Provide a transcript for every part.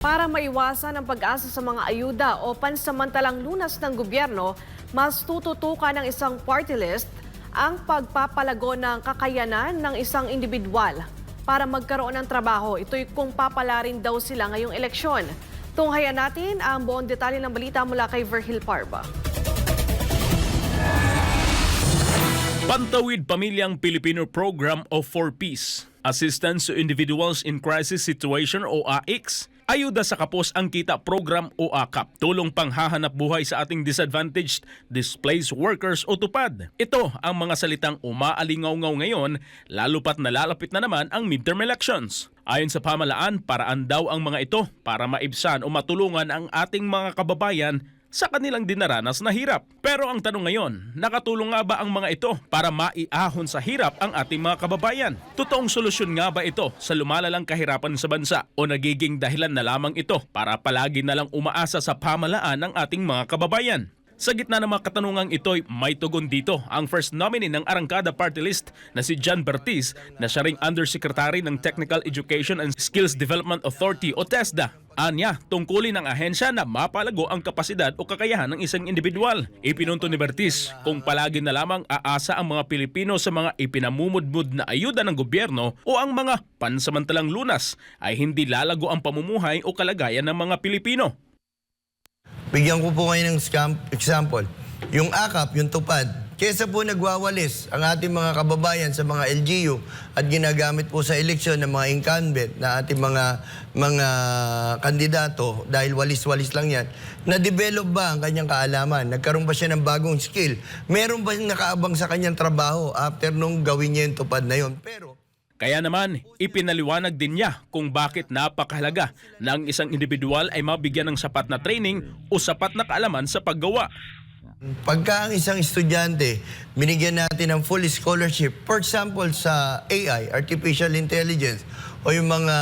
Para maiwasan ang pag-asa sa mga ayuda o pansamantalang lunas ng gobyerno, mas tututukan ng isang party list ang pagpapalago ng kakayanan ng isang individual para magkaroon ng trabaho. Ito'y kung papalarin daw sila ngayong eleksyon. Tunghayan natin ang buong detalye ng balita mula kay Virgil Parba. Pantawid Pamilyang Pilipino Program of 4Ps, Assistance to Individuals in Crisis Situation o AICS, Ayuda sa Kapos ang Kita Program o AKAP, tulong panghahanap buhay sa ating disadvantaged displaced workers o TUPAD. Ito ang mga salitang umaalingaw-ngaw ngayon, lalo pat nalalapit na naman ang midterm elections. Ayon sa pamalaan, paraan daw ang mga ito para maibsan o matulungan ang ating mga kababayan sa kanilang dinaranas na hirap. Pero ang tanong ngayon, nakatulong nga ba ang mga ito para maiahon sa hirap ang ating mga kababayan? Totoong solusyon nga ba ito sa lumalalang kahirapan sa bansa o nagiging dahilan na lamang ito para palagi na lang umaasa sa pamalaan ng ating mga kababayan? Sa gitna ng mga katanungang ito'y may tugon dito ang first nominee ng Arangkada Party List na si John Bertiz na siya ring Undersecretary ng Technical Education and Skills Development Authority o TESDA. Anya, tungkulin ng ahensya na mapalago ang kapasidad o kakayahan ng isang individual. Ipinunto ni Bertiz kung palagi na lamang aasa ang mga Pilipino sa mga ipinamumudmud na ayuda ng gobyerno o ang mga pansamantalang lunas ay hindi lalago ang pamumuhay o kalagayan ng mga Pilipino. Bigyan ko po ngayon ng example. Yung AKAP, yung TUPAD, kesa po nagwawalis ang ating mga kababayan sa mga LGU at ginagamit po sa eleksyon ng mga incumbent na ating mga kandidato dahil walis-walis lang yan, na-develop ba ang kanyang kaalaman? Nagkaroon ba siya ng bagong skill? Meron ba nakaabang sa kanyang trabaho after nung gawin niya yung TUPAD na yun? Kaya naman, ipinaliwanag din niya kung bakit napakahalaga na ang isang individual ay mabigyan ng sapat na training o sapat na kaalaman sa paggawa. Pagka ang isang estudyante, binigyan natin ng full scholarship, for example sa AI, Artificial Intelligence, o yung mga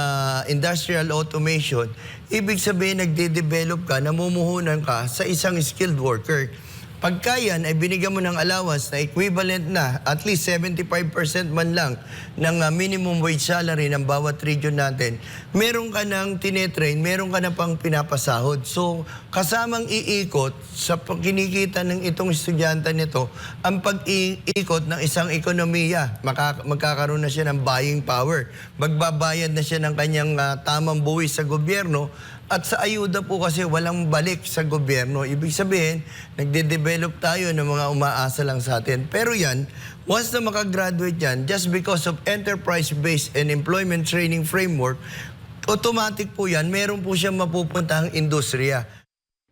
industrial automation, ibig sabihin nagde-develop ka, namumuhunan ka sa isang skilled worker. Pagka yan ay binigyan mo ng allowance na equivalent na at least 75% man lang ng minimum wage salary ng bawat region natin, meron ka ng tinetrain, meron ka na pang pinapasahod. So, kasamang iikot sa kinikita ng itong estudyante nito, ang pag-iikot ng isang ekonomiya. Magkakaroon na siya ng buying power. Magbabayad na siya ng kanyang tamang buwis sa gobyerno. At sa ayuda po kasi walang balik sa gobyerno. Ibig sabihin, nagde-develop tayo ng mga umaasa lang sa atin. Pero yan, once na makagraduate yan, just because of enterprise-based and employment training framework, automatic po yan, meron po siyang mapupuntahang industriya.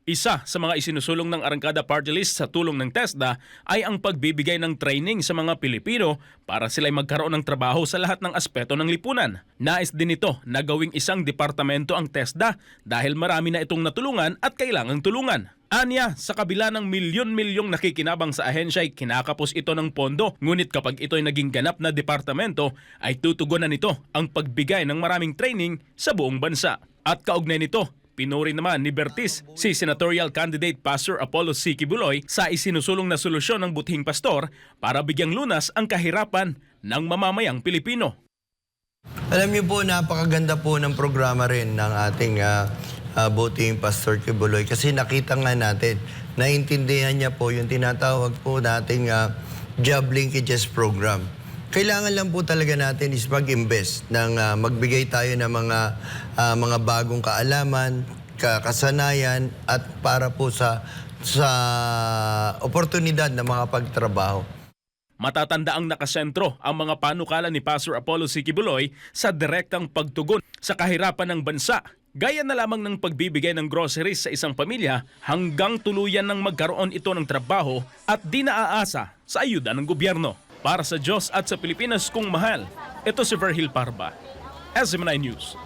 Isa sa mga isinusulong ng Arangkada Party List sa tulong ng TESDA ay ang pagbibigay ng training sa mga Pilipino para sila'y magkaroon ng trabaho sa lahat ng aspeto ng lipunan. Nais din ito na gawing isang departamento ang TESDA dahil marami na itong natulungan at kailangang tulungan. Anya, sa kabila ng milyon-milyong nakikinabang sa ahensya ay kinakapos ito ng pondo. Ngunit kapag ito'y naging ganap na departamento ay tutugunan nito ang pagbigay ng maraming training sa buong bansa. At kaugnay nito, pinuri naman ni Bertiz si senatorial candidate Pastor Apollo C. Quiboloy sa isinusulong na solusyon ng butihing pastor para bigyang lunas ang kahirapan ng mamamayang Pilipino. Alam niyo po, napakaganda po ng programa rin ng ating butihing Pastor Quiboloy kasi nakita nga natin, naintindihan niya po yung tinatawag po nating job linkages program. Kailangan lang po talaga natin is mag-invest ng magbigay tayo ng mga bagong kaalaman, kasanayan at para po sa oportunidad na mga pagtrabaho. Matatanda ang nakasentro ang mga panukala ni Pastor Apollo C. Quiboloy sa direktang pagtugon sa kahirapan ng bansa. Gaya na lamang ng pagbibigay ng groceries sa isang pamilya hanggang tuluyan ng magkaroon ito ng trabaho at di naaasa sa ayuda ng gobyerno. Para sa Diyos at sa Pilipinas kung mahal, ito si Virgil Parba, SMNI News.